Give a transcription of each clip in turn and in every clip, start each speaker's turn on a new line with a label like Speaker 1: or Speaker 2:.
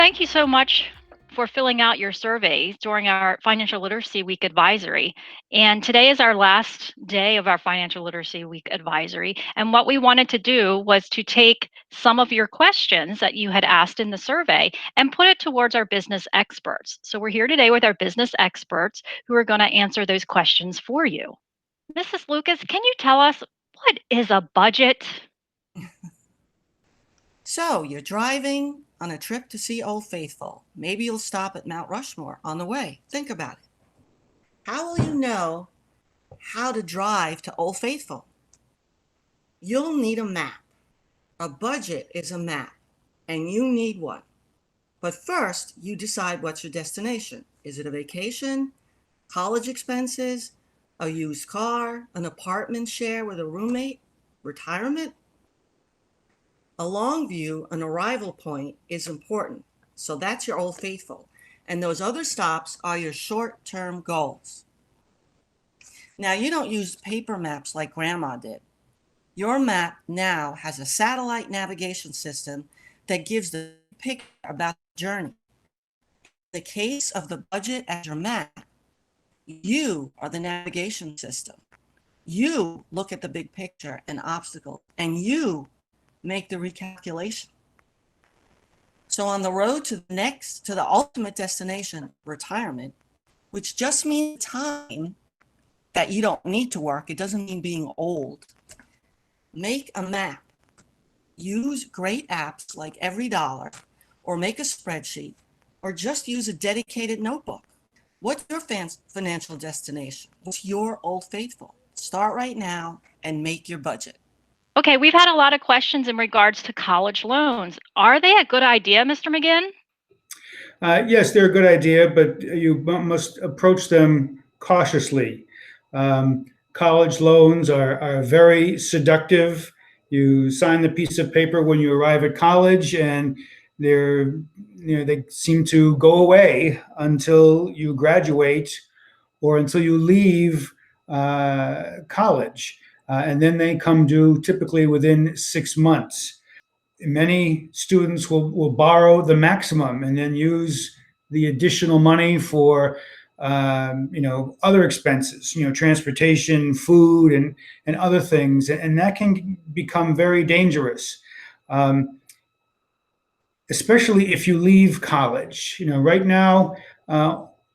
Speaker 1: thank you so much for filling out your survey during our Financial Literacy Week advisory. And today is our last day of our Financial Literacy Week advisory. And what we wanted to do was to take some of your questions that you had asked in the survey and put it towards our business experts. So we're here today with our business experts who are going to answer those questions for you. Mrs. Lucas, can you tell us what is a budget?
Speaker 2: So you're driving on a trip to see Old Faithful. Maybe you'll stop at Mount Rushmore on the way. Think about it. How will you know how to drive to Old Faithful? You'll need a map. A budget is a map, and you need one. But first, you decide what's your destination. Is it a vacation, college expenses, a used car, an apartment share with a roommate, retirement? A long view, an arrival point, is important. So that's your Old Faithful. And those other stops are your short-term goals. Now, you don't use paper maps like Grandma did. Your map now has a satellite navigation system that gives the picture about the journey. In the case of the budget as your map, you are the navigation system. You look at the big picture and obstacles, and you make the recalculation. So on the road to the ultimate destination, retirement, which just means time that you don't need to work, it doesn't mean being old. Make a map. Use great apps like EveryDollar, or make a spreadsheet, or just use a dedicated notebook. What's your financial destination? What's your Old Faithful? Start right now and make your budget.
Speaker 1: Okay, we've had a lot of questions in regards to college loans. Are they a good idea, Mr. McGinn?
Speaker 3: Yes, they're a good idea, but you must approach them cautiously. College loans are very seductive. You sign the piece of paper when you arrive at college, and they seem to go away until you graduate or until you leave college. And then they come due typically within 6 months. Many students will borrow the maximum and then use the additional money for other expenses, transportation, food, and other things, and that can become very dangerous, especially if you leave college. Right now,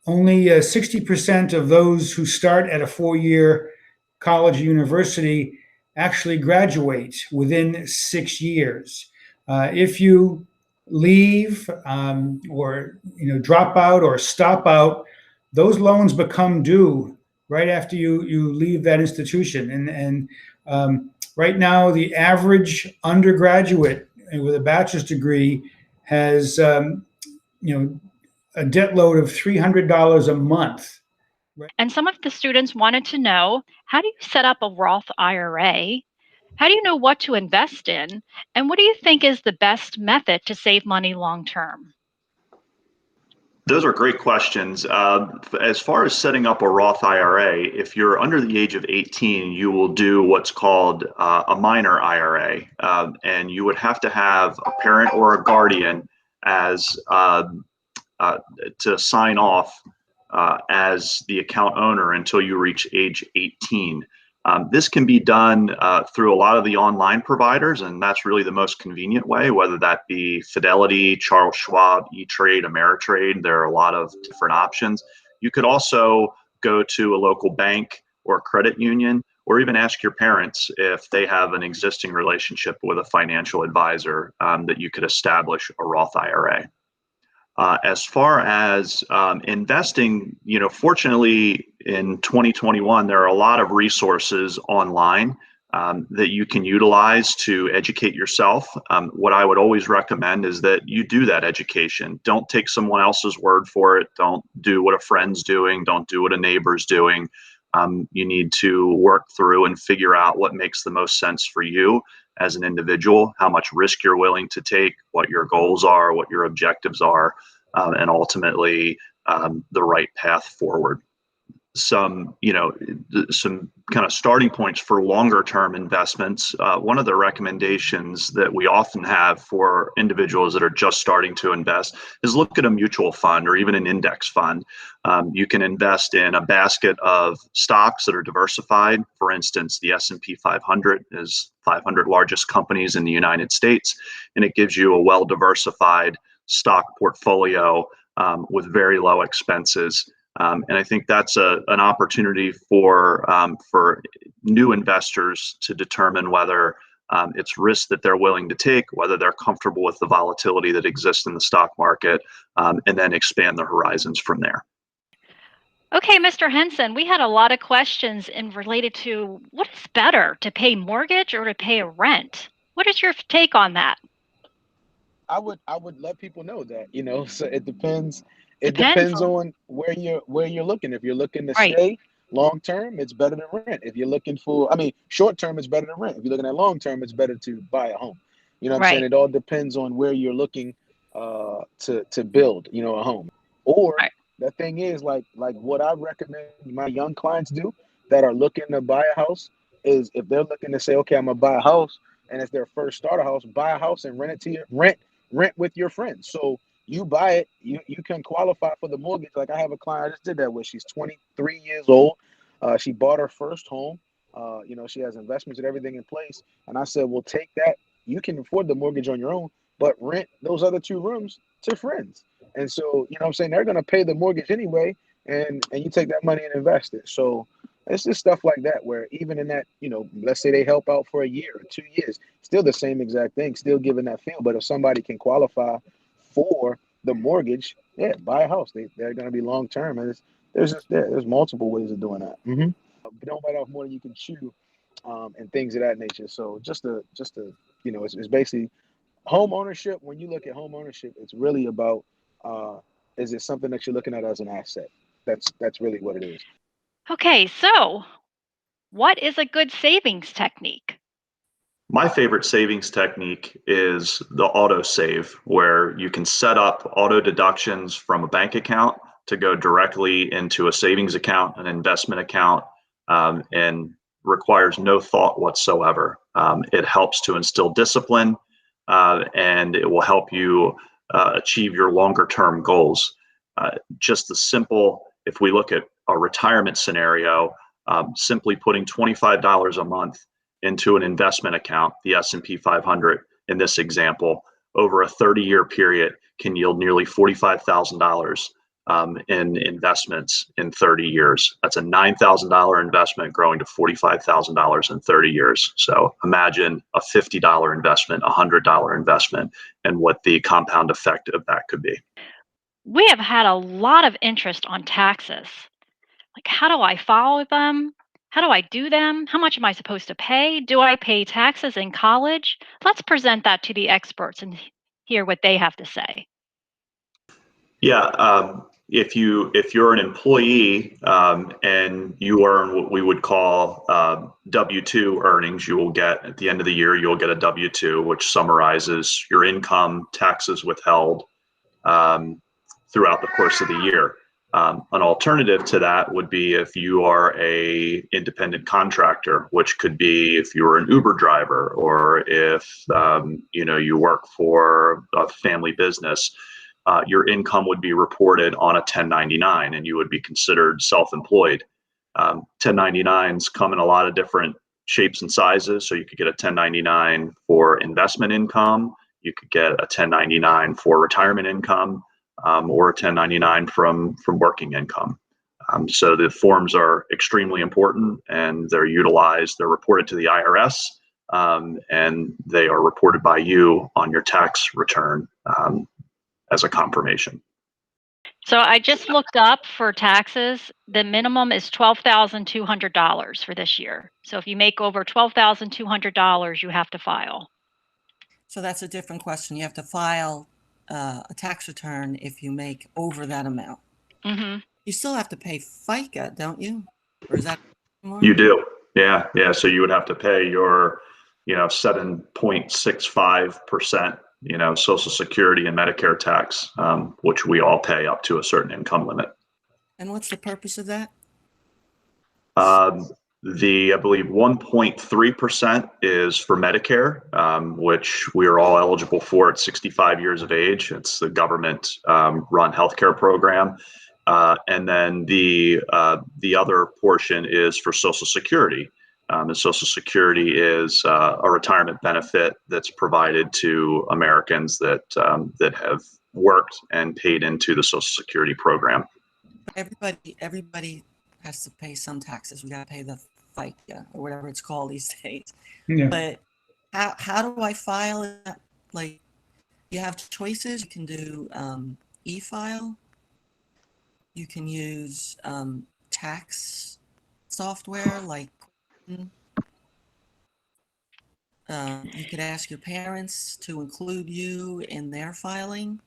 Speaker 3: only 60% of those who start at a 4-year college or university actually graduate within 6 years. If you leave or drop out or stop out, those loans become due right after you leave that institution. And right now, the average undergraduate with a bachelor's degree has a debt load of $300 a month.
Speaker 1: And some of the students wanted to know, how do you set up a Roth IRA? How do you know what to invest in? And what do you think is the best method to save money long term?
Speaker 4: Those are great questions. As far as setting up a Roth IRA, if you're under the age of 18, you will do what's called a minor IRA. And you would have to have a parent or a guardian as to sign off as the account owner until you reach age 18. This can be done through a lot of the online providers, and that's really the most convenient way, whether that be Fidelity, Charles Schwab, E-Trade, Ameritrade. There are a lot of different options. You could also go to a local bank or credit union, or even ask your parents if they have an existing relationship with a financial advisor that you could establish a Roth IRA. As far as investing, fortunately in 2021, there are a lot of resources online that you can utilize to educate yourself. What I would always recommend is that you do that education. Don't take someone else's word for it. Don't do what a friend's doing. Don't do what a neighbor's doing. You need to work through and figure out what makes the most sense for you as an individual, how much risk you're willing to take, what your goals are, what your objectives are, and ultimately the right path forward. some, some kind of starting points for longer term investments. One of the recommendations that we often have for individuals that are just starting to invest is look at a mutual fund or even an index fund. You can invest in a basket of stocks that are diversified. For instance, the S&P 500 is 500 largest companies in the United States, and it gives you a well diversified stock portfolio with very low expenses. And I think that's an opportunity for new investors to determine whether it's risk that they're willing to take, whether they're comfortable with the volatility that exists in the stock market, and then expand their horizons from there.
Speaker 1: Okay, Mr. Henson, we had a lot of questions in related to what is better, to pay mortgage or to pay a rent? What is your take on that?
Speaker 5: I would let people know that, so it depends. It
Speaker 1: Depends
Speaker 5: depends
Speaker 1: on,
Speaker 5: on where you're looking. If you're looking to
Speaker 1: right,
Speaker 5: stay long term, it's better to rent. If you're looking for, I mean, short term, it's better to rent. If you're looking at long term, it's better to buy a home. You know what I'm saying?
Speaker 1: right,
Speaker 5: It all depends on where you're looking to build, a home. Or
Speaker 1: right.
Speaker 5: the thing is, like what I recommend my young clients do that are looking to buy a house is if they're looking to say, okay, I'm gonna buy a house, and it's their first starter house, buy a house and rent it to your rent with your friends. So you buy it, you can qualify for the mortgage. Like I have a client I just did that with. She's 23 years old. She bought her first home. She has investments and everything in place. And I said, well, take that. You can afford the mortgage on your own, but rent those other 2 rooms to friends. And so, what I'm saying, they're gonna pay the mortgage anyway, and you take that money and invest it. So it's just stuff like that where even in that, let's say they help out for a year or 2 years, still the same exact thing, still giving that feel. But if somebody can qualify for the mortgage, yeah, buy a house. They're going to be long term, and there's multiple ways of doing that. But don't bite off more than you can chew, and things of that nature. So it's basically home ownership. When you look at home ownership, it's really about is it something that you're looking at as an asset? That's really what it is.
Speaker 1: Okay, so what is a good savings technique?
Speaker 4: My favorite savings technique is the auto save, where you can set up auto deductions from a bank account to go directly into a savings account, an investment account, and requires no thought whatsoever. It helps to instill discipline, and it will help you achieve your longer term goals. Just the simple, if we look at a retirement scenario, simply putting $25 a month into an investment account, the S&P 500 in this example, over a 30-year period can yield nearly $45,000 in investments in 30 years. That's a $9,000 investment growing to $45,000 in 30 years. So imagine a $50 investment, a $100 investment, and what the compound effect of that could be.
Speaker 1: We have had a lot of interest on taxes. Like, how do I follow them? How do I do them? How much am I supposed to pay? Do I pay taxes in college? Let's present that to the experts and hear what they have to say.
Speaker 4: Yeah, if you're an employee and you earn what we would call W-2 earnings, you will get at the end of the year you'll get a W-2, which summarizes your income, taxes withheld throughout the course of the year. An alternative to that would be if you are a independent contractor, which could be if you're an Uber driver or if you work for a family business. Your income would be reported on a 1099 and you would be considered self-employed. 1099s come in a lot of different shapes and sizes. So you could get a 1099 for investment income, you could get a 1099 for retirement income, or a 1099 from working income. So the forms are extremely important and they're utilized, they're reported to the IRS, and they are reported by you on your tax return as a confirmation.
Speaker 1: So I just looked up for taxes. The minimum is $12,200 for this year. So if you make over $12,200, you have to file.
Speaker 2: So that's a different question. You have to file a tax return if you make over that amount.
Speaker 1: Hmm.
Speaker 2: You still have to pay FICA, don't you? Or is that more?
Speaker 4: You do. Yeah. So you would have to pay your 7.65%, Social Security and Medicare tax, which we all pay up to a certain income limit.
Speaker 2: And what's the purpose of that?
Speaker 4: I believe 1.3% is for Medicare, which we are all eligible for at 65 years of age. It's the government run healthcare program. And then the other portion is for Social Security. And Social Security is a retirement benefit that's provided to Americans that have worked and paid into the Social Security program.
Speaker 2: Everybody has to pay some taxes. We got to pay the FICA or whatever it's called these days.
Speaker 3: Yeah.
Speaker 2: But how do I file it? Like, you have choices. You can do e-file. You can use tax software like you could ask your parents to include you in their filing.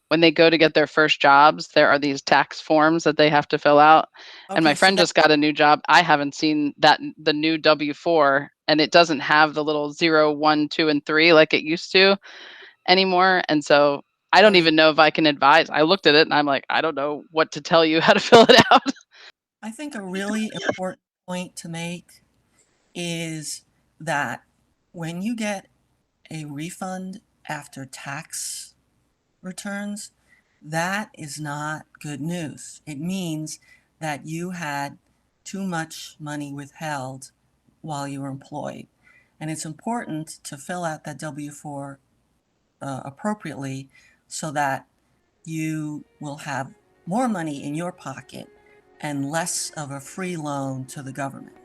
Speaker 6: When they go to get their first jobs, there are these tax forms that they have to fill out. And my
Speaker 2: Okay, so
Speaker 6: friend just got a new job. I haven't seen the new W-4, and it doesn't have the little 0, 1, 2, and 3 like it used to anymore. And so I don't even know if I can advise. I looked at it and I'm like, I don't know what to tell you how to fill it out.
Speaker 2: I think a really important point to make is that when you get a refund after tax returns, that is not good news. It means that you had too much money withheld while you were employed. And it's important to fill out that W-4 appropriately so that you will have more money in your pocket and less of a free loan to the government.